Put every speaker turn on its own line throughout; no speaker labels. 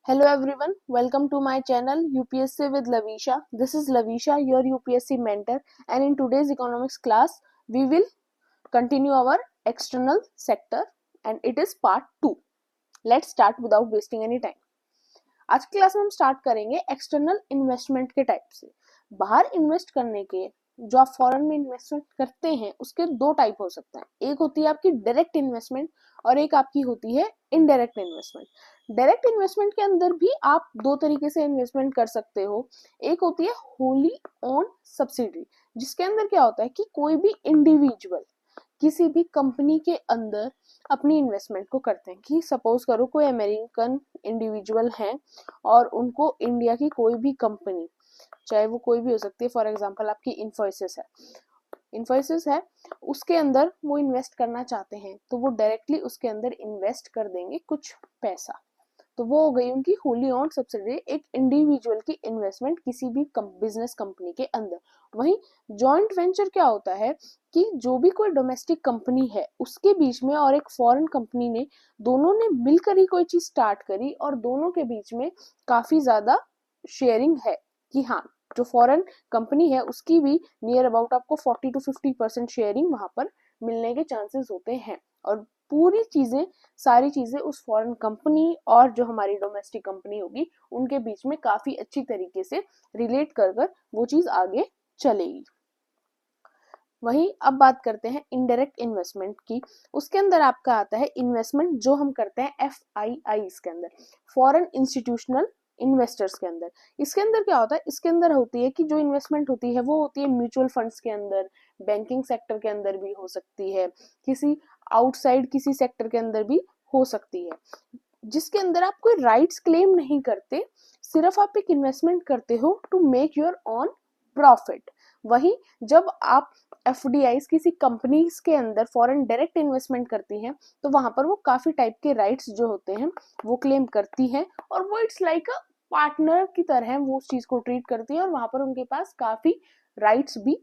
Hello everyone, welcome to my channel UPSC with Lavisha. This is Lavisha, your UPSC mentor, and in today's economics class, we will continue our external sector and it is part 2. Let's start without wasting any time. आज की class में हम start करेंगे external investment के type से। बाहर invest करने के जो आप फॉरेन में इन्वेस्टमेंट करते हैं उसके दो टाइप हो सकते हैं। एक होती है आपकी डायरेक्ट इन्वेस्टमेंट और एक आपकी होती है इनडायरेक्ट इन्वेस्टमेंट। डायरेक्ट इन्वेस्टमेंट के अंदर भी आप दो तरीके से इन्वेस्टमेंट कर सकते हो। एक होती है होली ओन सब्सिडी, जिसके अंदर क्या होता है कि कोई भी इंडिविजुअल किसी भी कंपनी के अंदर अपनी इन्वेस्टमेंट को करते हैं। कि सपोज करो कोई अमेरिकन इंडिविजुअल हैं और उनको इंडिया की कोई भी कंपनी, चाहे वो कोई भी हो सकती है, फॉर एग्जांपल आपकी इन्फोसिस है, उसके अंदर वो इन्वेस्ट करना चाहते हैं तो वो डायरेक्टली उसके अंदर इन्वेस्ट कर देंगे कुछ पैसा। तो वो हो गई उनकी होली ओन सब्सिडरी, एक इंडिविजुअल की इन्वेस्टमेंट किसी भी बिजनेस कंपनी के अंदर। वहीं जॉइंट वेंचर क्या होता है कि जो भी कोई डोमेस्टिक कंपनी है उसके बीच में और एक फॉरेन कंपनी ने, दोनों ने मिलकर ही कोई चीज स्टार्ट करी और दोनों के बीच में काफी ज्यादा शेयरिंग है कि हाँ, जो फॉरेन कंपनी है उसकी भी नियर अबाउट आपको 40 to 50% शेयरिंग वहां पर मिलने के चांसेस होते हैं। और पूरी चीजें, सारी चीजें उस फॉरेन कंपनी और जो हमारी डोमेस्टिक कंपनी होगी उनके बीच में काफी अच्छी तरीके से रिलेट कर वो चीज आगे चलेगी। वहीं अब बात करते हैं इनडायरेक्ट इन्वेस्टमेंट की। उसके अंदर आपका आता है इन्वेस्टमेंट जो हम करते हैं FII के अंदर, फॉरेन इंस्टीट्यूशनल इन्वेस्टर्स के अंदर। इसके अंदर क्या होता है, इसके अंदर होती है कि जो इन्वेस्टमेंट होती है वो होती है म्यूचुअल फंड्स के अंदर, बैंकिंग सेक्टर के अंदर भी हो सकती है, किसी आउटसाइड किसी सेक्टर के अंदर भी हो सकती है, जिसके अंदर आप कोई राइट्स क्लेम नहीं करते, सिर्फ आप एक इन्वेस्टमेंट करते हो to make your own profit. वहीं जब आप FDIs किसी कंपनीज के अंदर फॉरेन डायरेक्ट इन्वेस्टमेंट करती हैं तो वहां पर वो काफी टाइप के राइट्स जो होते हैं वो क्लेम करती हैं और वो इट्स लाइक अ पार्टनर की तरह वो उस चीज को ट्रीट करती है और वहां पर उनके पास काफी राइट्स भी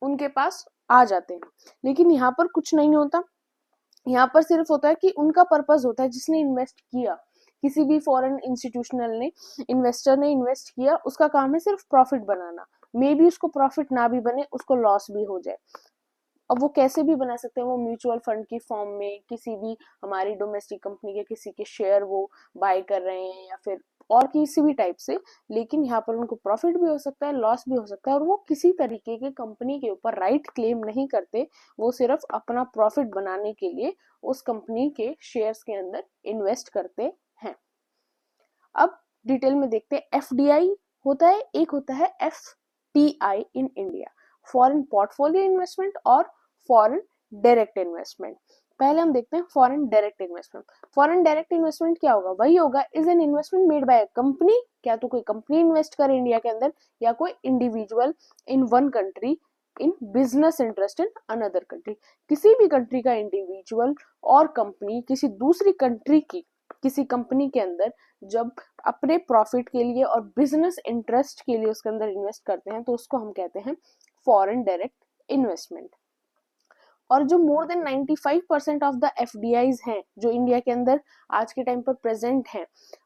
उनके पास आ जाते हैं। लेकिन यहाँ पर कुछ नहीं होता, यहाँ पर सिर्फ होता है कि उनका पर्पस होता है, जिसने इन्वेस्ट किया, किसी भी फॉरेन इंस्टीट्यूशनल ने, इन्वेस्टर ने इन्वेस्ट किया, उसका काम है सिर्फ प्रॉफिट बनाना। मे बी उसको प्रॉफिट ना भी बने, उसको लॉस भी हो जाए। अब वो कैसे भी बना सकते हैं, वो म्यूचुअल फंड की फॉर्म में किसी भी हमारी डोमेस्टिक कंपनी के किसी के शेयर वो बाय कर रहे हैं या फिर और किसी भी टाइप से। लेकिन यहाँ पर उनको प्रॉफिट भी हो सकता है, लॉस भी हो सकता है, और वो किसी तरीके के कंपनी के ऊपर राइट क्लेम नहीं करते। वो सिर्फ अपना प्रॉफिट बनाने के लिए उस कंपनी के शेयर्स के अंदर इन्वेस्ट करते हैं। अब डिटेल में देखते हैं। FDI होता है, एक होता है FPI in India, foreign portfolio investment और फॉरेन डायरेक्ट इन्वेस्टमेंट। पहले हम देखते हैं foreign direct investment. Foreign direct investment क्या होगा, वही होगा is an investment made by a company, क्या तो कोई कंपनी इन्वेस्ट करे इंडिया के अंदर, या कोई individual in one country in business interest in another country. किसी भी कंट्री का इंडिविजुअल और कंपनी किसी दूसरी कंट्री की किसी कंपनी के अंदर जब अपने प्रॉफिट के लिए और बिजनेस इंटरेस्ट के लिए उसके अंदर इन्वेस्ट करते हैं तो उसको हम कहते हैं फॉरेन डायरेक्ट इन्वेस्टमेंट। और जो more than 95% of the FDIs हैं जो इंडिया के अंदर आज के टाइम पर प्रेजेंट हैं,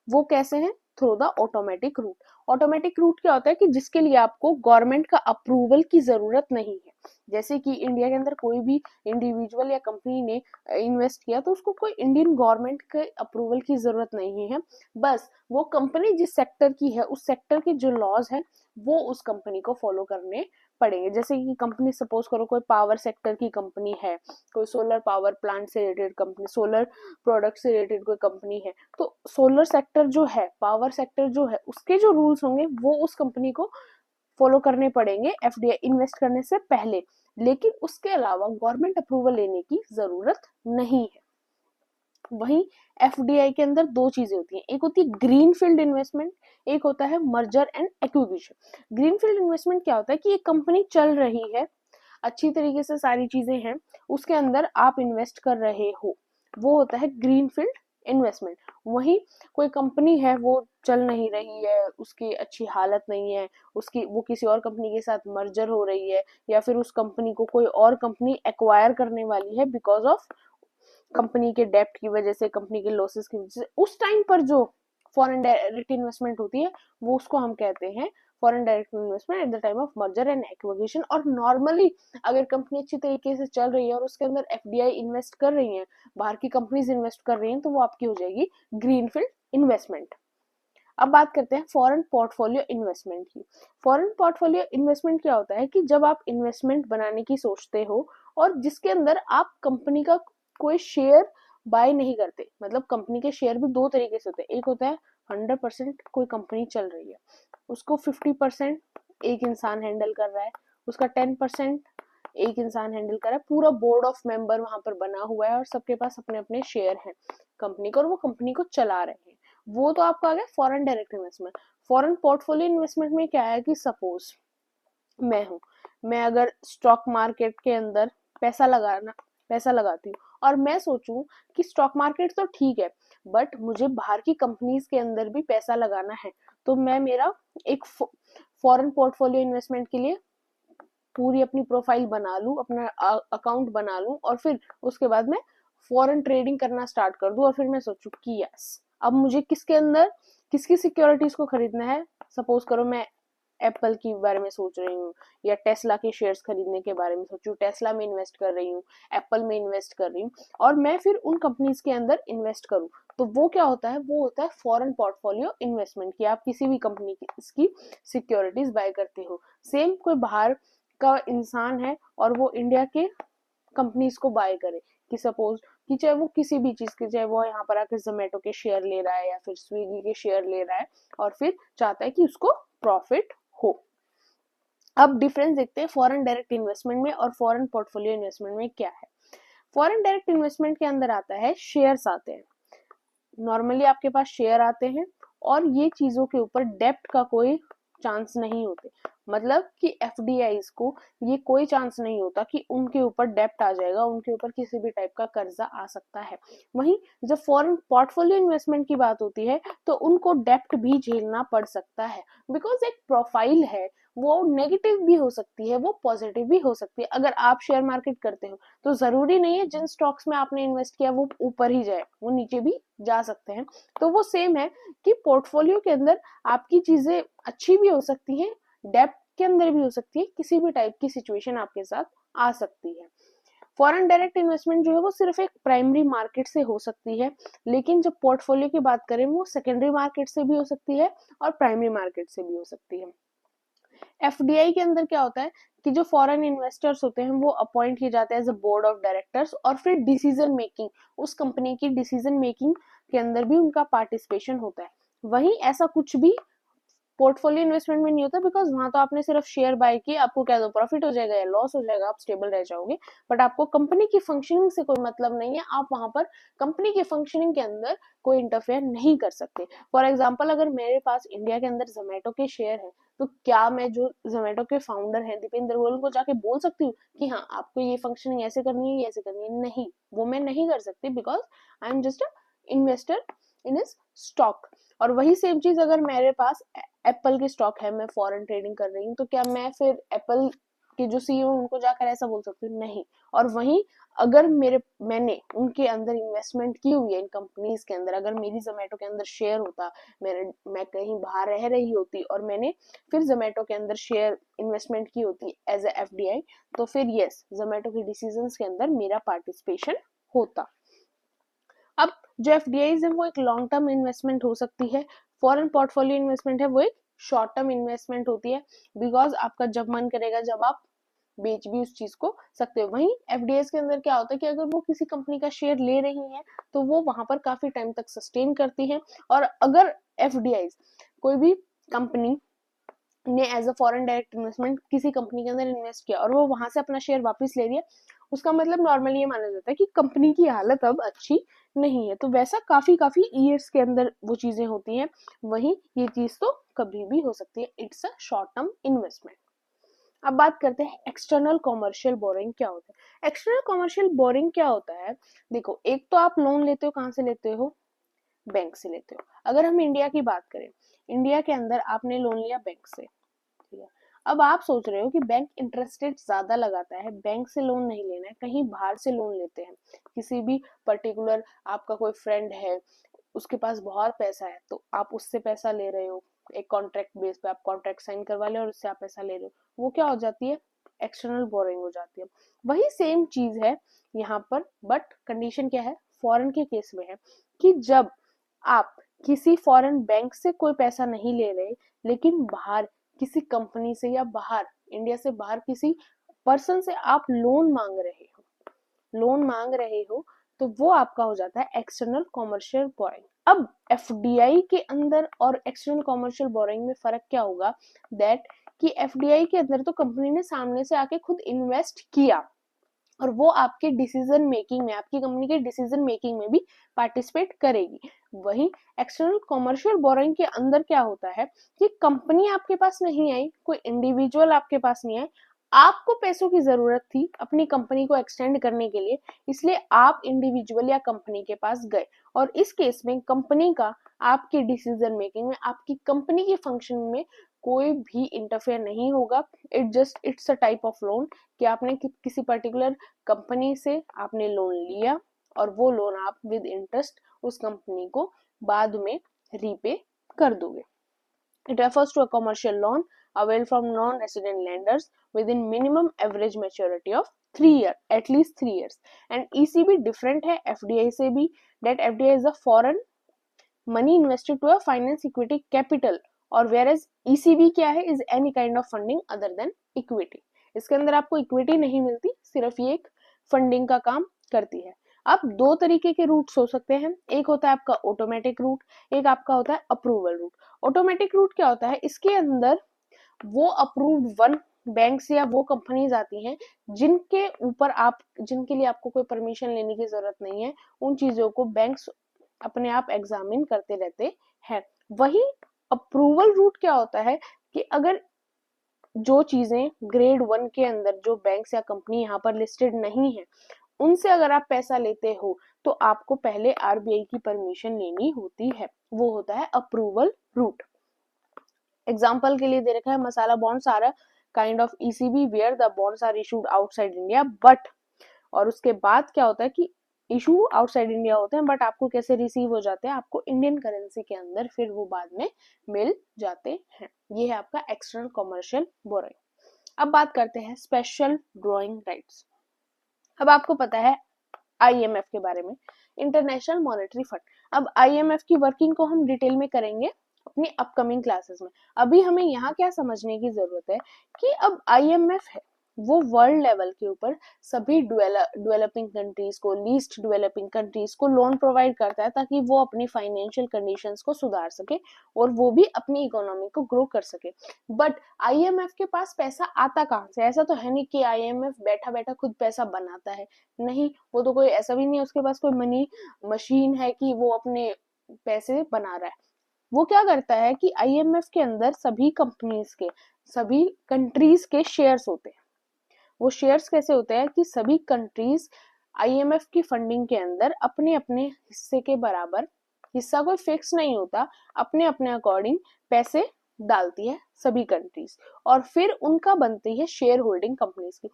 वो कैसे हैं, through the automatic route. Automatic route क्या होता है कि जिसके लिए आपको गवर्नमेंट का अप्रूवल की जरूरत नहीं है। जैसे कि इंडिया के अंदर कोई भी इंडिविजुअल या कंपनी ने इन्वेस्ट किया तो उसको कोई इंडियन गवर्नमेंट के अप्रूवल की जरूरत नहीं है। बस वो कंपनी जिस सेक्टर की है उस सेक्टर के जो लॉज है वो उस कंपनी को फॉलो करने पड़ेंगे। जैसे कि कंपनी, सपोज करो कोई पावर सेक्टर की कंपनी है, कोई सोलर पावर प्लांट से रिलेटेड कंपनी, सोलर प्रोडक्ट से रिलेटेड कोई कंपनी है, तो सोलर सेक्टर जो है, पावर सेक्टर जो है, उसके जो रूल्स होंगे वो उस कंपनी को फॉलो करने पड़ेंगे FDI इन्वेस्ट करने से पहले। लेकिन उसके अलावा गवर्नमेंट अप्रूवल लेने की जरूरत नहीं है। वहीं FDI के अंदर दो चीजें होती हैं, एक होती है ग्रीन फील्ड इन्वेस्टमेंट, एक होता है merger and acquisition. Green field investment क्या होता है कि एक कंपनी चल रही है, अच्छी तरीके से सारी चीजें हैं, उसके अंदर आप इन्वेस्ट कर रहे हो, वो होता है ग्रीन फील्ड इन्वेस्टमेंट। वहीं कोई कंपनी है वो चल नहीं रही है, उसकी अच्छी हालत नहीं है, उसकी वो किसी और कंपनी के साथ मर्जर हो रही है, या फिर उस कंपनी को कोई और कंपनी एक्वायर करने वाली है बिकॉज ऑफ कंपनी के डेप्ट की वजह से, कंपनी के लॉसेस की वजह से, उस टाइम पर जो फॉरेन डायरेक्ट इन्वेस्टमेंट होती है वो उसको हम कहते हैं foreign direct investment at the time of merger and acquisition. और नॉर्मली अगर कंपनी अच्छी तरीके से चल रही है और उसके अंदर एफडीआई इन्वेस्ट कर रही है, बाहर की कंपनीज इन्वेस्ट कर रही हैं, तो वो आपकी हो जाएगी ग्रीनफील्ड इन्वेस्टमेंट। अब बात करते हैं फॉरेन पोर्टफोलियो इन्वेस्टमेंट की। फॉरेन पोर्टफोलियो इन्वेस्टमेंट क्या होता है कि जब आप इन्वेस्टमेंट बनाने की सोचते हो और जिसके अंदर आप कंपनी का कोई शेयर बाय नहीं करते, मतलब कंपनी के शेयर भी दो तरीके से होते हैं, एक होता है 100% कोई कंपनी चल रही है उसको 50% एक इंसान हैंडल कर रहा है, उसका 10% एक इंसान हैंडल कर रहा है, पूरा बोर्ड ऑफ मेंबर वहां पर बना हुआ है और सबके पास अपने अपने शेयर हैं कंपनी को और वो कंपनी को चला रहे हैं। वो तो आपका आ गया foreign direct investment. Foreign portfolio investment में क्या है कि सपोज मैं अगर स्टॉक मार्केट के अंदर पैसा लगाती हूँ और मैं सोचूं कि स्टॉक मार्केट तो ठीक है बट मुझे बाहर की कंपनीज के अंदर भी पैसा लगाना है, तो मैं मेरा एक फॉरेन पोर्टफोलियो इन्वेस्टमेंट के लिए पूरी अपनी प्रोफाइल बना लूं, अपना अकाउंट बना लूं और फिर उसके बाद मैं फॉरेन ट्रेडिंग करना स्टार्ट कर दूं और फिर मैं सोचूं कि यस अब मुझे किसके अंदर किसकी सिक्योरिटीज को खरीदना है। सपोज करो मैं एप्पल के बारे में सोच रही हूँ या टेस्ला के शेयर्स खरीदने के बारे में सोचूं, टेस्ला में इन्वेस्ट कर रही हूँ, एप्पल में इन्वेस्ट कर रही हूँ और मैं फिर उन कंपनीज के अंदर इन्वेस्ट करूं, तो वो क्या होता है, वो होता है फॉरेन पोर्टफोलियो इन्वेस्टमेंट की आप किसी भी कंपनी की इसकी सिक्योरिटीज बाय करते हो। सेम कोई बाहर का इंसान है और वो इंडिया के कंपनीज को बाय करे कि सपोज कि चाहे वो किसी भी चीज के, चाहे वो यहाँ पर आकर जोमेटो के शेयर ले रहा है या फिर स्विगी के शेयर ले रहा है और फिर चाहता है कि उसको प्रॉफिट हो। अब डिफरेंस देखते हैं फॉरेन डायरेक्ट इन्वेस्टमेंट में और फॉरेन पोर्टफोलियो इन्वेस्टमेंट में क्या है। फॉरेन डायरेक्ट इन्वेस्टमेंट के अंदर आता है शेयर्स आते हैं, नॉर्मली आपके पास शेयर आते हैं और ये चीजों के ऊपर डेप्ट का कोई चांस नहीं होते, मतलब कि एफडीआईज को ये कोई चांस नहीं होता कि उनके ऊपर डेप्ट आ जाएगा, उनके ऊपर किसी भी टाइप का कर्जा आ सकता है। वहीं जब फॉरेन पोर्टफोलियो इन्वेस्टमेंट की बात होती है तो उनको डेप्ट भी झेलना पड़ सकता है, बिकॉज एक प्रोफाइल है, वो नेगेटिव भी हो सकती है, वो पॉजिटिव भी हो सकती है। अगर आप शेयर मार्केट करते हो तो जरूरी नहीं है जिन स्टॉक्स में आपने इन्वेस्ट किया वो ऊपर ही जाए, वो नीचे भी जा सकते हैं। तो वो सेम है कि पोर्टफोलियो के अंदर आपकी चीजें अच्छी भी हो सकती हैं, डेप्थ के अंदर भी हो सकती है, किसी भी टाइप की सिचुएशन आपके साथ आ सकती है। फॉरेन डायरेक्ट इन्वेस्टमेंट जो है वो सिर्फ एक प्राइमरी मार्केट से हो सकती है, लेकिन जब पोर्टफोलियो की बात करें वो सेकेंडरी मार्केट से भी हो सकती है और प्राइमरी मार्केट से भी हो सकती है। एफडीआई के अंदर क्या होता है कि जो फॉरेन इन्वेस्टर्स होते हैं वो अपॉइंट किए जाते हैं as a board of directors और फिर डिसीजन मेकिंग, उस कंपनी की डिसीजन मेकिंग के अंदर भी उनका पार्टिसिपेशन होता है। वहीं ऐसा कुछ भी पोर्टफोलियो इन्वेस्टमेंट में नहीं होता, बिकॉज वहां तो आपने सिर्फ शेयर बाय किए, आपको क्या दो प्रॉफिट हो जाएगा या लॉस हो जाएगा, आप स्टेबल रह जाओगे, बट आपको कंपनी की फंक्शनिंग से कोई मतलब नहीं है, आप वहां पर कंपनी की फंक्शनिंग के अंदर कोई इंटरफेयर नहीं कर सकते। फॉर एग्जाम्पल अगर मेरे पास इंडिया के अंदर जोमेटो के शेयर है तो क्या मैं जो जोमेटो के फाउंडर हैं दीपेंद्र गोयल को जाके बोल सकती हूँ कि हाँ आपको ये फंक्शनिंग ऐसे करनी है, ऐसे करनी है? नहीं, वो मैं नहीं कर सकती, because I am just a investor in is stock. और वही सेम चीज अगर मेरे पास एप्पल की स्टॉक है, मैं फॉरेन ट्रेडिंग कर रही हूँ, तो क्या मैं फिर एप्पल के जो सीईओ उनको जाकर ऐसा बोल सकती हूँ? नहीं। और वहीं अगर मैंने उनके अंदर इन्वेस्टमेंट की हुई है इन कंपनीज के अंदर, अगर मेरी जोमेटो के अंदर शेयर होता, मैं कहीं बाहर रह रही होती और मैंने फिर जोमेटो के अंदर शेयर इन्वेस्टमेंट की होती एज ए एफडीआई, तो फिर यस जोमेटो के डिसीजंस के अंदर मेरा पार्टिसिपेशन होता। अब जो एफडीआईज है वो एक लॉन्ग टर्म इन्वेस्टमेंट हो सकती है, फॉरेन पोर्टफोलियो इन्वेस्टमेंट है वो एक शॉर्ट टर्म इन्वेस्टमेंट होती है, बिकॉज आपका जब मन करेगा जब आप बेच भी उस चीज को सकते हो। वहीं एफडीआईज के अंदर क्या होता है कि अगर वो किसी कंपनी का शेयर ले रही है तो वो वहां पर काफी टाइम तक सस्टेन करती है, और अगर एफडीआईज कोई भी कंपनी ने as a foreign direct investment किसी कंपनी के अंदर इन्वेस्ट किया और वो वहां से अपना शेयर वापस ले रही है, उसका मतलब नॉर्मली ये माना जाता है कि कंपनी की हालत अब अच्छी नहीं है। तो वैसा काफी काफी ईयर्स के अंदर वो चीजें होती हैं, वहीं ये चीज तो कभी भी हो सकती है, it's a short term investment. अब बात करते हैं एक्सटर्नल कॉमर्शियल बोरिंग क्या होता है। एक्सटर्नल कॉमर्शियल बोरिंग क्या होता है, देखो एक तो आप लोन लेते हो, कहाँ से लेते हो? बैंक से लेते हो। अगर हम इंडिया की बात करें, इंडिया के अंदर आपने लोन लिया बैंक से, ठीक है। अब आप सोच रहे हो कि बैंक इंटरेस्ट रेट ज्यादा लगाता है, बैंक से लोन नहीं लेना है, कहीं बाहर से लोन लेते हैं, किसी भी पर्टिकुलर आपका कोई फ्रेंड है उसके पास बहुत पैसा है तो आप उससे पैसा ले रहे हो, एक कॉन्ट्रैक्ट बेस पे आप कॉन्ट्रैक्ट साइन करवा ले और उससे आप पैसा ले रहे हो, वो क्या हो जाती है, एक्सटर्नल बोरोइंग हो जाती है। वही सेम चीज है यहाँ पर, बट कंडीशन क्या है, फॉरेन के केस में है कि जब आप किसी फॉरेन बैंक से कोई पैसा नहीं ले रहे, लेकिन बाहर किसी कंपनी से या बाहर इंडिया से बाहर किसी पर्सन से आप लोन मांग रहे हो तो वो आपका हो जाता है एक्सटर्नल कॉमर्शियल बोरोइंग। अब एफडीआई के अंदर और एक्सटर्नल कॉमर्शियल बोरोइंग में फर्क क्या होगा, दैट कि एफडीआई के अंदर तो कंपनी ने सामने से आके खुद इन्वेस्ट किया और वो आपके डिसीजन मेकिंग में, आपकी कंपनी के डिसीजन मेकिंग में भी पार्टिसिपेट करेगी। वहीं एक्सटर्नल कॉमर्शियल बोरोइंग के अंदर क्या होता है कि कंपनी आपके पास नहीं आई, कोई इंडिविजुअल आपके पास नहीं आए, आपको पैसों की जरूरत थी अपनी कंपनी को एक्सटेंड करने के लिए, इसलिए आप इंडिविजुअल या कंपनी के पास गए और इस केस में कंपनी का आपके डिसीजन मेकिंग में, आपकी कंपनी के फंक्शन में कोई भी इंटरफेयर नहीं होगा। It's a type of loan कि आपने किसी पर्टिकुलर कंपनी से आपने लोन लिया और वो लोन आप विद इंटरेस्ट उस कंपनी को बाद में रीपे कर दोगे। It refers to a commercial loan availed from non-resident lenders within minimum average maturity of 3 years, at least 3 years. And ECB different है FDI से भी, that FDI is a foreign money invested to a finance equity capital, और whereas ECB क्या है, is any kind of funding other than equity. इसके अंदर आपको equity नहीं मिलती, सिर्फ ये एक फंडिंग का काम करती है। अब दो तरीके के रूट्स हो सकते हैं, एक होता है आपका ऑटोमेटिक रूट, एक आपका होता है अप्रूवल रूट। ऑटोमेटिक रूट क्या होता है, इसके अंदर वो अप्रूव्ड वन बैंक्स या वो कंपनीज आती हैं जिनके लिए आपको कोई परमिशन लेने की जरूरत नहीं है, उन चीजों को बैंक्स अपने आप एग्जामिन करते रहते हैं। वही अप्रूवल रूट क्या होता है कि अगर जो चीजें ग्रेड 1 के अंदर जो बैंक्स या कंपनी यहाँ पर लिस्टेड नहीं है उनसे अगर आप पैसा लेते हो तो आपको पहले आरबीआई की परमिशन लेनी होती है, वो होता है अप्रूवल रूट। एग्जाम्पल के लिए दे रखा है masala bonds are a kind of ECB where the bonds are issued outside India but, और उसके बाद क्या होता है कि इशू आउटसाइड इंडिया होते हैं बट आपको कैसे रिसीव हो जाते हैं, आपको इंडियन करेंसी के अंदर फिर वो बाद में मिल जाते हैं। ये है आपका एक्सटर्नल कॉमर्शियल बोरोइंग। अब बात करते हैं स्पेशल ड्रॉइंग राइट्स। अब आपको पता है आईएमएफ के बारे में, इंटरनेशनल मॉनेटरी फंड। अब आईएमएफ की वर्किंग को हम डिटेल में करेंगे अपनी अपकमिंग क्लासेस में। अभी हमें यहाँ क्या समझने की जरूरत है कि अब आईएमएफ है वो वर्ल्ड लेवल के ऊपर सभी डेवलपिंग कंट्रीज को, लीस्ट डेवलपिंग कंट्रीज को लोन प्रोवाइड करता है ताकि वो अपनी फाइनेंशियल कंडीशंस को सुधार सके और वो भी अपनी इकोनॉमी को ग्रो कर सके। बट आईएमएफ के पास पैसा आता कहाँ से? ऐसा तो है नहीं कि आईएमएफ बैठा बैठा खुद पैसा बनाता है, नहीं, वो तो कोई ऐसा भी नहीं है उसके पास कोई मनी मशीन है कि वो अपने पैसे बना रहा है। वो क्या करता है कि आईएमएफ के अंदर सभी कंपनीज के, सभी कंट्रीज के शेयर्स होते हैं। वो शेयर्स कैसे होते हैं कि सभी कंट्रीज आईएमएफ की फंडिंग के अंदर अपने अपने हिस्से के बराबर, हिस्सा कोई फिक्स नहीं होता, अपने अपने अकॉर्डिंग पैसे डालती है सभी कंट्रीज और फिर उनका बनती है शेयर होल्डिंग कंपनीज की।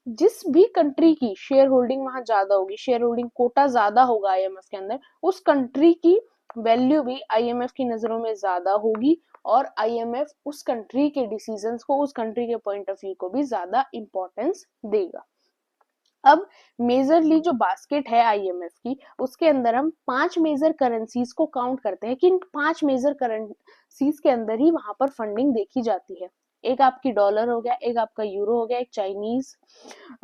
जिस भी कंट्री की शेयर होल्डिंग वहां ज्यादा होगी, शेयर होल्डिंग कोटा ज्यादा होगा आईएमएफ के अंदर, उस कंट्री की वैल्यू भी आईएमएफ की नजरों में ज्यादा होगी और आईएमएफ उस कंट्री के डिसीजंस को, उस कंट्री के पॉइंट ऑफ व्यू को भी ज्यादा इंपॉर्टेंस देगा। अब मेजरली जो बास्केट है आईएमएफ की, उसके अंदर हम 5 मेजर करेंसीज को काउंट करते हैं कि इन 5 मेजर करेंसीज के अंदर ही वहां पर फंडिंग देखी जाती है। एक आपकी डॉलर हो गया, एक आपका यूरो हो गया, एक चाइनीज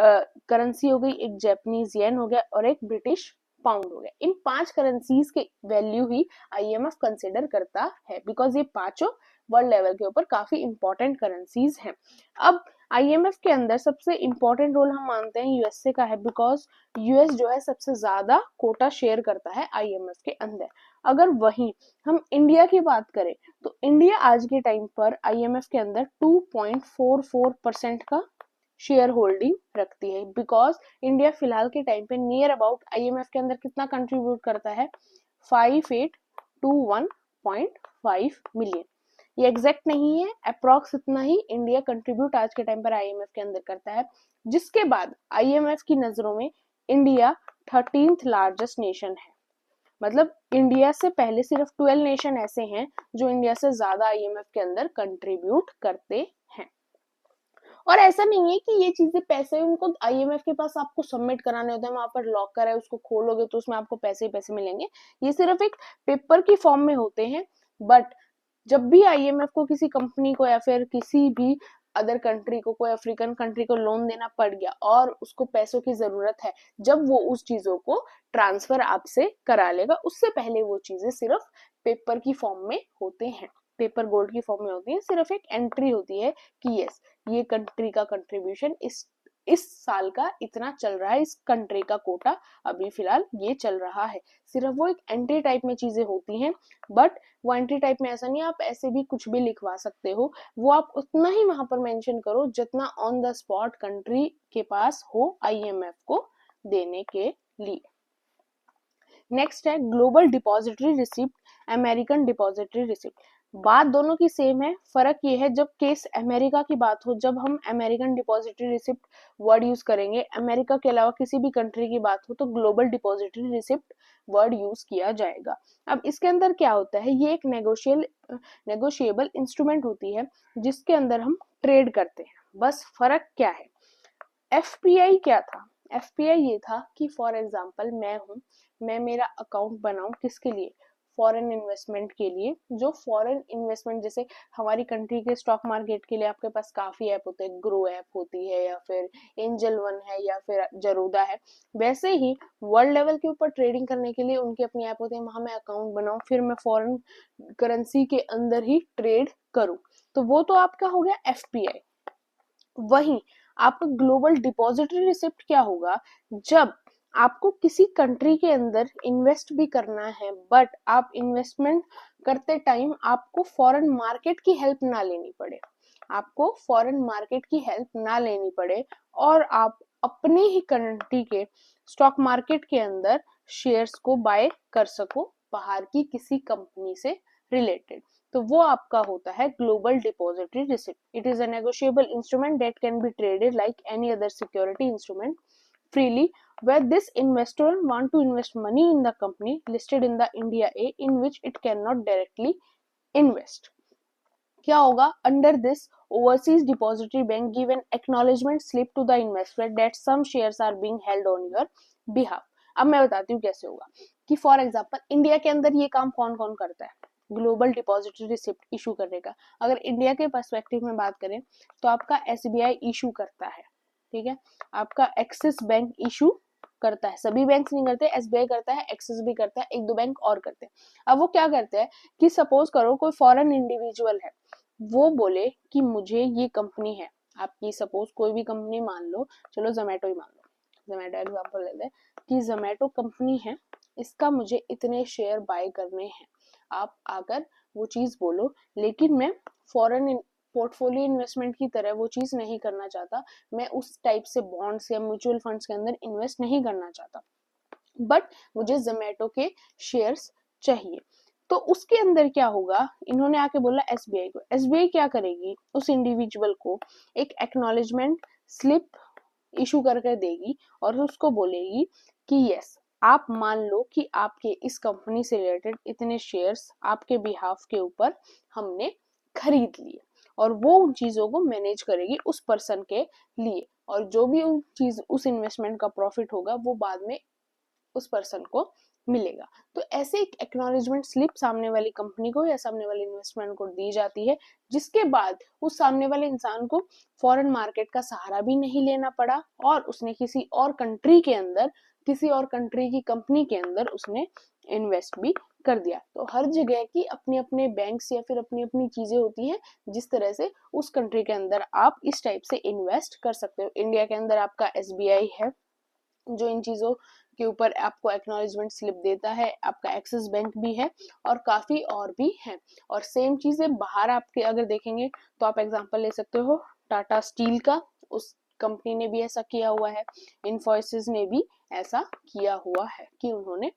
करेंसी हो गई, एक जापानीज येन हो गया और एक ब्रिटिश पाउंड हो गया। इन 5 करेंसीज के वैल्यू ही आईएमएफ कंसिडर करता है बिकॉज ये पांचों वर्ल्ड लेवल के ऊपर काफी इंपॉर्टेंट करेंसीज हैं। अब आईएमएफ के अंदर सबसे इंपॉर्टेंट रोल हम मानते हैं यूएसए का है बिकॉज यूएस जो है सबसे ज्यादा कोटा शेयर करता है आईएमएफ के अंदर। अगर वहीं हम इंडिया की बात करें तो इंडिया आज के टाइम पर आईएमएफ के अंदर 2.44% का शेयर होल्डिंग रखती है बिकॉज इंडिया फिलहाल के टाइम पे नियर अबाउट आईएमएफ के अंदर कितना कंट्रीब्यूट करता है, 5821.5 मिलियन। ये एग्जैक्ट नहीं है, अप्रॉक्स इतना ही इंडिया कंट्रीब्यूट आज के टाइम पर आईएमएफ के अंदर करता है। जिसके बाद आईएमएफ की नजरों में इंडिया 13th लार्जेस्ट नेशन है। मतलब इंडिया से पहले सिर्फ 12 नेशन ऐसे हैं जो इंडिया से ज्यादा आईएमएफ के अंदर कंट्रीब्यूट करते हैं। और ऐसा नहीं है कि ये चीजें पैसे उनको आईएमएफ के पास आपको सबमिट कराने होते हैं, वहां पर लॉकर है उसको खोलोगे तो उसमें आपको पैसे ही पैसे मिलेंगे। ये सिर्फ एक पेपर की फॉर्म में होते हैं। बट जब भी आईएमएफ को किसी कंपनी को या फिर किसी भी अदर कंट्री को, कोई अफ्रीकन कंट्री को लोन देना पड़ गया और उसको पैसों की जरूरत है, जब वो उस चीजों को ट्रांसफर आपसे करा लेगा, उससे पहले वो चीजें सिर्फ पेपर की फॉर्म में होते हैं, पेपर गोल्ड की फॉर्म में होती है। सिर्फ एक एंट्री होती है कि यस ये कंट्री का कंट्रीब्यूशन इस साल का इतना चल रहा है, इस कंट्री का कोटा अभी फिलहाल ये चल रहा है। सिर्फ वो एक एंट्री टाइप में चीजें होती हैं। बट वो एंट्री टाइप में ऐसा नहीं, आप ऐसे भी कुछ भी लिखवा सकते हो, वो आप उतना ही वहां पर मेंशन करो जितना ऑन द स्पॉट कंट्री के पास हो आईएमएफ को देने के लिए। नेक्स्ट है global depository receipt, American depository receipt. बात दोनों की सेम है, फर्क ये है जब केस अमेरिका की बात हो, जब हम American depository receipt word use करेंगे, अमेरिका के अलावा किसी भी कंट्री की बात हो तो global depository receipt word use किया जाएगा। अब इसके अंदर क्या होता है, ये एक नेगोशिएबल इंस्ट्रूमेंट होती है जिसके अंदर हम ट्रेड करते हैं। बस फर्क क्या है, एफपीआई क्या था, एफपीआई ये था कि फॉर एग्जांपल मैं मेरा अकाउंट बनाऊं किसके लिए, फॉरेन इन्वेस्टमेंट के लिए। जो फॉरेन इन्वेस्टमेंट, जैसे हमारी कंट्री के स्टॉक मार्केट के लिए आपके पास काफी ऐप होते हैं, ग्रो ऐप होती है या फिर एंजल वन है या फिर जरोदा है, वैसे ही वर्ल्ड लेवल के ऊपर ट्रेडिंग करने के लिए उनकी अपनी ऐप होती है, वहां मैं अकाउंट बनाऊं फिर मैं फॉरेन करेंसी के अंदर ही ट्रेड करूं, तो वो तो आपका हो गया एफपीआई। वहीं आपका ग्लोबल डिपॉजिटरी रिसिप्ट क्या होगा, जब आपको किसी कंट्री के अंदर इन्वेस्ट भी करना है बट आप इन्वेस्टमेंट करते टाइम आपको फॉरेन मार्केट की हेल्प ना लेनी पड़े, आपको फॉरेन मार्केट की हेल्प ना लेनी पड़े और आप अपने ही कंट्री के स्टॉक मार्केट के अंदर शेयर्स को बाय कर सको बाहर की किसी कंपनी से रिलेटेड, तो वो आपका होता है global depository receipt. It is a negotiable instrument that can be traded like any other security instrument freely where this investor want to invest money in the company listed in the India A in which it cannot directly invest। क्या होगा, under this overseas depository bank give an acknowledgement slip to the investor that some shares are being held on your behalf. अब मैं बताती हूँ कैसे होगा कि for example India के अंदर ये काम कौन कौन करता है, ग्लोबल डिपॉजिटरी रिसिप्ट इशू करने का। अगर इंडिया के पर्सपेक्टिव में बात करें तो आपका एसबीआई इशू करता है, ठीक है, आपका एक्सिस बैंक इशू करता है, सभी बैंक नहीं करते, एसबीआई करता है, एक्सिस भी करता है, एक दो बैंक और करते हैं। अब वो क्या करते हैं कि सपोज करो कोई फॉरेन इंडिविजुअल है, वो बोले कि मुझे ये कंपनी है, आपकी सपोज कोई भी कंपनी मान लो, चलो जोमेटो ही मान लो, जोमेटो एग्जांपल लेते हैं कि जोमेटो कंपनी है, इसका मुझे इतने शेयर बाय करने हैं, आप अगर वो चीज बोलो, लेकिन मैं फॉरेन पोर्टफोलियो इन्वेस्टमेंट की तरह वो चीज नहीं करना चाहता, मैं उस टाइप से बॉन्ड्स या म्यूचुअल फंड्स के अंदर इन्वेस्ट नहीं करना चाहता, बट मुझे जोमेटो के शेयर्स चाहिए, तो उसके अंदर क्या होगा, इन्होंने आके बोला एसबीआई को, एसबीआई क्या करेगी, उस इंडिविजुअल को एक एक्नॉलेजमेंट स्लिप इशू करके देगी और उसको बोलेगी कि यस आप मान लो कि आपके इस कंपनी से रिलेटेड इतने शेयर्स आपके बिहाफ के ऊपर हमने खरीद लिए, और वो उन चीजों को मैनेज करेगी उस पर्सन के लिए, और जो भी उन चीज उस इन्वेस्टमेंट का प्रॉफिट होगा वो बाद में उस पर्सन को मिलेगा। तो ऐसे एक एक्नॉलेजमेंट स्लिप सामने वाली कंपनी को या सामने वाले इन्वेस्टमेंट को दी जाती है, जिसके बाद उस सामने वाले इंसान को फॉरेन मार्केट का सहारा भी नहीं लेना पड़ा और उसने किसी और कंट्री के अंदर, किसी और कंट्री की कंपनी के अंदर उसने इन्वेस्ट भी कर दिया। तो हर जगह की अपने अपने बैंक्स या फिर अपनी अपनी चीजें होती हैं जिस तरह से उस कंट्री के अंदर आप इस टाइप से इन्वेस्ट कर सकते हो। इंडिया के अंदर आपका एसबीआई है जो इन चीजों के ऊपर आपको एक्नॉलेजमेंट स्लिप देता है, आपका एक्सिस बैंक भी है और काफी और भी है। और सेम चीजें बाहर आपके अगर देखेंगे तो आप एग्जांपल ले सकते हो टाटा स्टील का, उस कंपनी ने भी ऐसा किया हुआ है, इन्फोसिस ने भी ऐसा किया हुआ है कि उन्होंने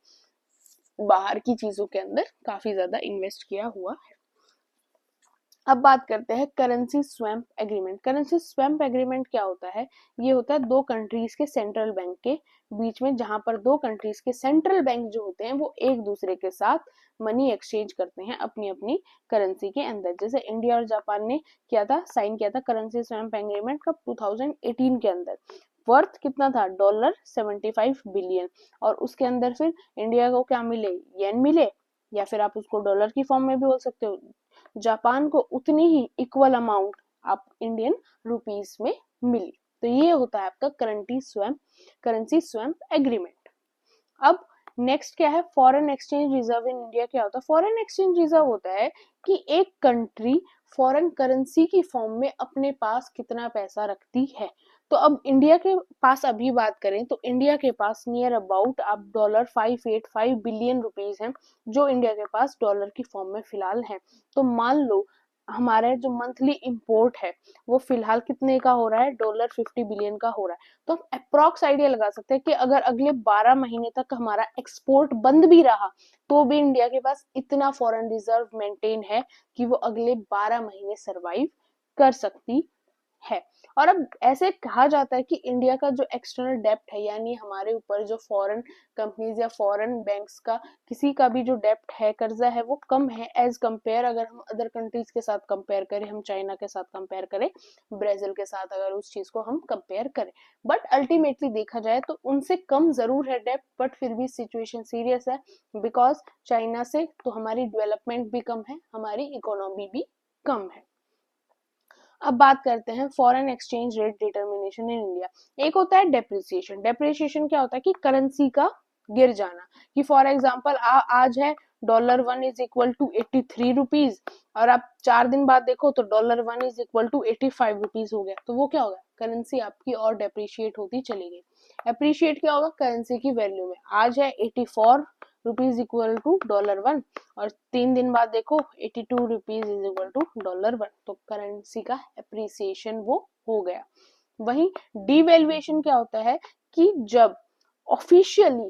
बाहर की चीजों के अंदर काफी ज्यादा इन्वेस्ट किया हुआ है। अब बात करते हैं currency swap agreement. Currency swap agreement क्या होता है? ये होता है दो कंट्रीज के सेंट्रल बैंक के बीच में, जहां पर दो कंट्रीज के सेंट्रल बैंक जो होते हैं वो एक दूसरे के साथ मनी एक्सचेंज करते हैं अपनी अपनी करेंसी के अंदर। जैसे इंडिया और जापान ने किया था, साइन किया था करेंसी स्वैप एग्रीमेंट कब? 2018 के अंदर। वर्थ कितना था? $75 बिलियन। और उसके अंदर फिर इंडिया को क्या मिले? येन मिले, या फिर आप उसको डॉलर की फॉर्म में भी बोल सकते हो। जापान को उतनी ही इक्वल अमाउंट आप इंडियन रुपीस में मिली। तो ये होता है आपका करेंसी स्वैप एग्रीमेंट। अब नेक्स्ट क्या है? Foreign exchange reserve in India. क्या होता है फॉरेन एक्सचेंज रिजर्व? होता है कि एक कंट्री फॉरेन करेंसी की फॉर्म में अपने पास कितना पैसा रखती है। तो अब इंडिया के पास अभी बात करें तो इंडिया के पास नियर अबाउट आप $585 बिलियन रुपीज हैं, जो इंडिया के पास डॉलर की फॉर्म में फिलहाल है। तो मान लो हमारे जो मंथली इंपोर्ट है वो फिलहाल कितने का हो रहा है? $50 बिलियन का हो रहा है। तो हम अप्रॉक्स आइडिया लगा सकते हैं कि अगर अगले 12 महीने तक हमारा एक्सपोर्ट बंद भी रहा तो भी इंडिया के पास इतना फॉरेन रिजर्व मेंटेन है कि वो अगले 12 महीने सरवाइव कर सकती है। और अब ऐसे कहा जाता है कि इंडिया का जो एक्सटर्नल डेप्ट है, यानी हमारे ऊपर जो फॉरेन कंपनीज या फॉरेन बैंक्स का किसी का भी जो डेप्ट है, कर्जा है, वो कम है एज कंपेयर, अगर हम अदर कंट्रीज के साथ कंपेयर करें, हम चाइना के साथ कंपेयर करें, ब्राजील के साथ अगर उस चीज को हम कंपेयर करें। बट अल्टीमेटली देखा जाए तो उनसे कम जरूर है डेप्ट, बट फिर भी सिचुएशन सीरियस है, बिकॉज चाइना से तो हमारी डेवलपमेंट भी कम है, हमारी इकोनॉमी भी कम है। अब बात करते हैं foreign exchange rate determination in India. एक होता है डेप्रिसिएशन। डेप्रिसिएशन क्या होता है? कि करेंसी का गिर जाना। कि फॉर एग्जाम्पल आज है $1 इज इक्वल टू 83 रुपीज, और आप 4 दिन बाद देखो तो $1 इज इक्वल टू 85 रुपीज हो गया। तो वो क्या होगा? करेंसी आपकी और डेप्रिशिएट होती चली गई। अप्रिशिएट क्या होगा? करेंसी की वैल्यू में। आज है 84 रुपीज इक्वल टू $1, और 3 दिन बाद देखो 82 रुपीज इज इक्वल टू $1। तो करेंसी का एप्रिसिएशन वो हो गया। वहीं डिवेल्युएशन क्या होता है? कि जब ऑफिशियली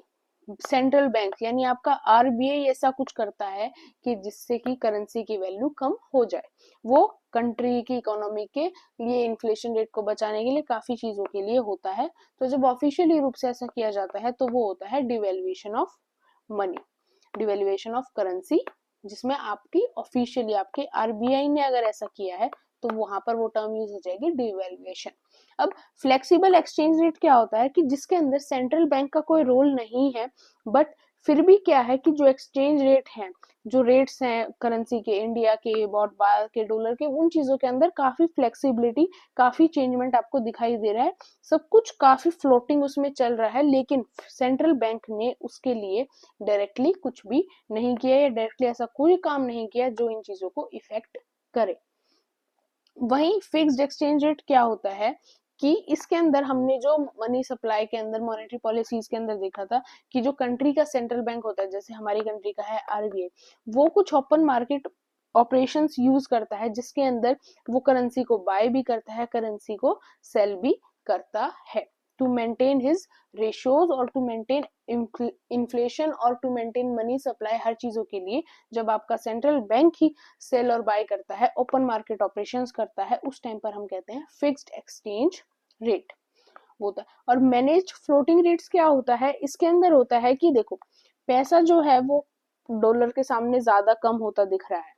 सेंट्रल बैंक यानी आपका आरबीआई ऐसा कुछ करता है कि जिससे कि करेंसी की वैल्यू कम हो जाए। वो कंट्री की इकोनॉमी के लिए, इन्फ्लेशन रेट को बचाने के लिए, काफी चीजों के लिए होता है। तो जब ऑफिशियली रूप से ऐसा किया जाता है तो वो होता है devaluation of money, devaluation of currency, जिसमें आपकी ऑफिशियली आपके आरबीआई ने अगर ऐसा किया है तो वहां पर वो टर्म यूज हो जाएगी डिवेल्युएशन। अब फ्लेक्सिबल एक्सचेंज रेट क्या होता है? कि जिसके अंदर सेंट्रल बैंक का कोई रोल नहीं है, बट फिर भी क्या है कि जो एक्सचेंज रेट है, जो रेट्स हैं करेंसी के, इंडिया के, बार के, डॉलर के, उन चीजों के अंदर काफी फ्लेक्सिबिलिटी, काफी चेंजमेंट आपको दिखाई दे रहा है। सब कुछ काफी फ्लोटिंग उसमें चल रहा है, लेकिन सेंट्रल बैंक ने उसके लिए डायरेक्टली कुछ भी नहीं किया, या डायरेक्टली ऐसा कोई काम नहीं किया जो इन चीजों को इफेक्ट करे। वहीं फिक्स्ड एक्सचेंज रेट क्या होता है? कि इसके अंदर हमने जो मनी सप्लाई के अंदर, मॉनेटरी पॉलिसीज के अंदर देखा था कि जो कंट्री का सेंट्रल बैंक होता है, जैसे हमारी कंट्री का है आरबीआई, वो कुछ ओपन मार्केट ऑपरेशंस यूज करता है, जिसके अंदर वो करेंसी को बाय भी करता है, करेंसी को सेल भी करता है, टू मेंटेन हिज रेशियोज और टू मेंटेन इन्फ्लेशन और टू मेंटेन मनी सप्लाई। हर चीजों के लिए जब आपका सेंट्रल बैंक ही सेल और बाय करता है, ओपन मार्केट ऑपरेशंस करता है, उस टाइम पर हम कहते हैं फिक्स्ड एक्सचेंज रेट होता है। और मैनेज फ्लोटिंग रेट्स क्या होता है? इसके अंदर होता है कि देखो, पैसा जो है वो डॉलर के सामने ज्यादा कम होता दिख रहा है,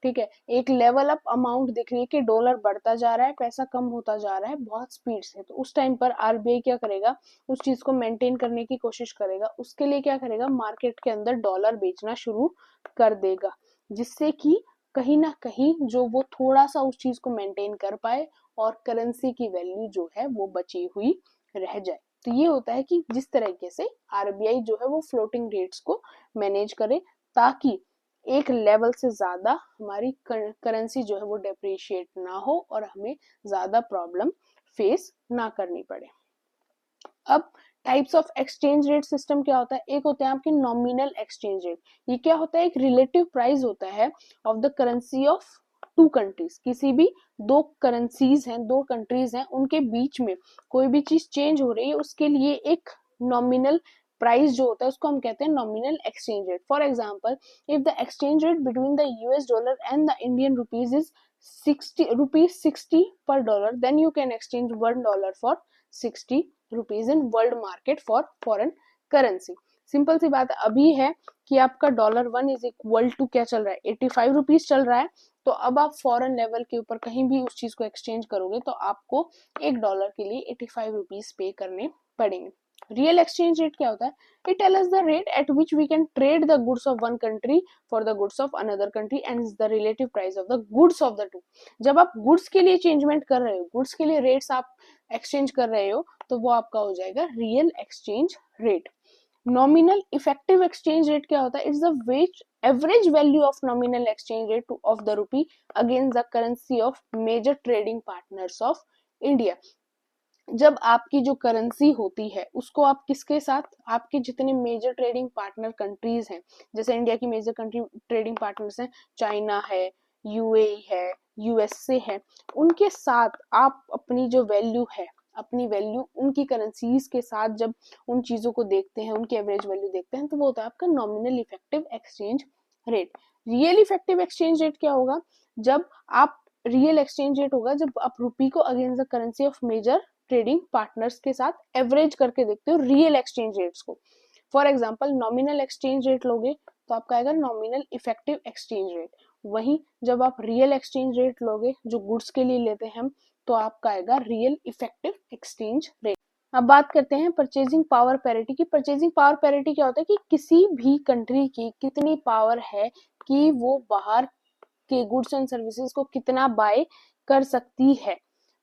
ठीक है, एक लेवल अप अमाउंट दिख रही है कि डॉलर बढ़ता जा रहा है, पैसा कम होता जा रहा है बहुत स्पीड से। तो उस टाइम पर आरबीआई क्या करेगा? उस चीज को मेंटेन करने की कोशिश करेगा। उसके लिए क्या करेगा? मार्केट के अंदर डॉलर बेचना शुरू कर देगा, जिससे कि कहीं ना कहीं जो वो थोड़ा सा उस चीज को मेंटेन कर पाए और करेंसी की वैल्यू जो है वो बची हुई रह जाए। तो ये होता है कि जिस तरीके से आरबीआई जो है वो फ्लोटिंग रेट्स को मैनेज करे, ताकि एक लेवल से ज्यादा हमारी करेंसी जो है वो डेप्रिशिएट ना हो और हमें ज्यादा प्रॉब्लम फेस ना करनी पड़े। अब types of exchange rate system क्या होता है? एक होता है आपके नॉमिनल एक्सचेंज रेट। ये क्या होता है? एक रिलेटिव प्राइस होता है of the currency of two countries. किसी भी दो करेंसीज हैं, दो कंट्रीज हैं, उनके बीच में कोई भी चीज चेंज हो रही है, उसके लिए एक नॉमिनल प्राइस जो होता है उसको हम कहते हैं nominal exchange rate. For example, if the exchange rate between the US dollar and the Indian rupees is ₹60 per dollar, then you can exchange $1 for ₹60 in world market for foreign currency. Simple सी बात है, अभी है कि आपका $1 is equal to क्या चल रहा है, ₹85 चल रहा है। तो अब आप फॉरेन लेवल के ऊपर कहीं भी उस चीज को एक्सचेंज करोगे तो आपको $1 के लिए ₹85 पे करने पड़ेंगे। रियल एक्सचेंज रेट क्या होता है? It tell us the rate at which we can trade the goods of one country for the goods of another country and the relative price of the goods of the two. जब आप goods के लिए changement कर रहे हो, goods के लिए rates आप एक्सचेंज कर रहे हो, तो वो आपका हो जाएगा real exchange rate. Nominal effective exchange rate क्या होता है? It's the weighted average value of nominal exchange rate of the rupee against the currency of major trading partners of India. जब आपकी जो करेंसी होती है उसको आप किसके साथ, आपके जितने मेजर ट्रेडिंग पार्टनर कंट्रीज हैं, जैसे इंडिया की मेजर कंट्री ट्रेडिंग पार्टनर्स हैं, चाइना है, यूएई है, यूएसए है, उनके साथ आप अपनी जो वैल्यू है, अपनी वैल्यू उनकी करेंसीज के साथ जब उन चीजों को देखते हैं, उनकी एवरेज वैल्यू देखते हैं, तो वो होता है आपका nominal effective exchange rate. Real effective exchange rate क्या होगा? जब आप रियल एक्सचेंज रेट होगा जब आप रुपी को against the currency of major trading partners के साथ एवरेज करके देखते हो रियल एक्सचेंज रेट्स को। For example nominal exchange rate लोगे तो आपका आएगा नॉमिनल इफेक्टिव एक्सचेंज रेट। वहीं जब आप रियल एक्सचेंज रेट लोगे जो गुड्स के लिए लेते हैं हम, तो आपका आएगा रियल इफेक्टिव एक्सचेंज रेट। अब बात करते हैं परचेजिंग पावर पैरिटी की। परचेजिंग पावर पैरिटी क्या होता है कि किसी भी कंट्री की कितनी पावर है कि वो बाहर के गुड्स एंड सर्विसेज को कितना बाय कर सकती है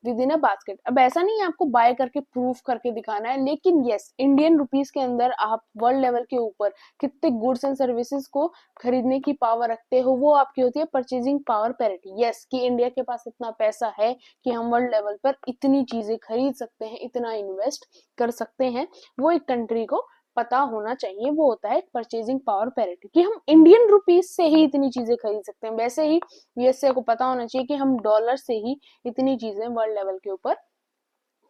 विद इन अ बास्केट। अब ऐसा नहीं है आपको बाय करके प्रूफ करके दिखाना है, लेकिन यस इंडियन रुपीस के अंदर आप वर्ल्ड लेवल के ऊपर कितने गुड्स एंड सर्विसेज को खरीदने की पावर रखते हो, वो आपकी होती है परचेजिंग पावर पैरिटी। यस कि इंडिया के पास इतना पैसा है कि हम वर्ल्ड लेवल पर इतनी चीजें खरीद सकते हैं, इतना इन्वेस्ट कर सकते हैं, वो एक कंट्री को पता होना चाहिए। वो होता है परचेजिंग पावर पैरिटी कि हम इंडियन रुपीस से ही इतनी चीजें खरीद सकते हैं। वैसे ही यूएसए को पता होना चाहिए कि हम डॉलर से ही इतनी चीजें वर्ल्ड लेवल के ऊपर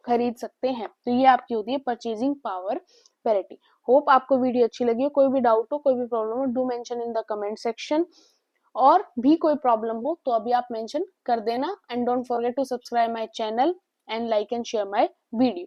खरीद सकते हैं। तो ये आपकी होती है परचेजिंग पावर पैरिटी। होप आपको वीडियो अच्छी लगी हो। कोई भी डाउट हो, कोई भी प्रॉब्लम हो, do mention in the comment section. और भी कोई प्रॉब्लम हो तो अभी आप मेंशन कर देना। And don't forget to subscribe my channel and like and share my video.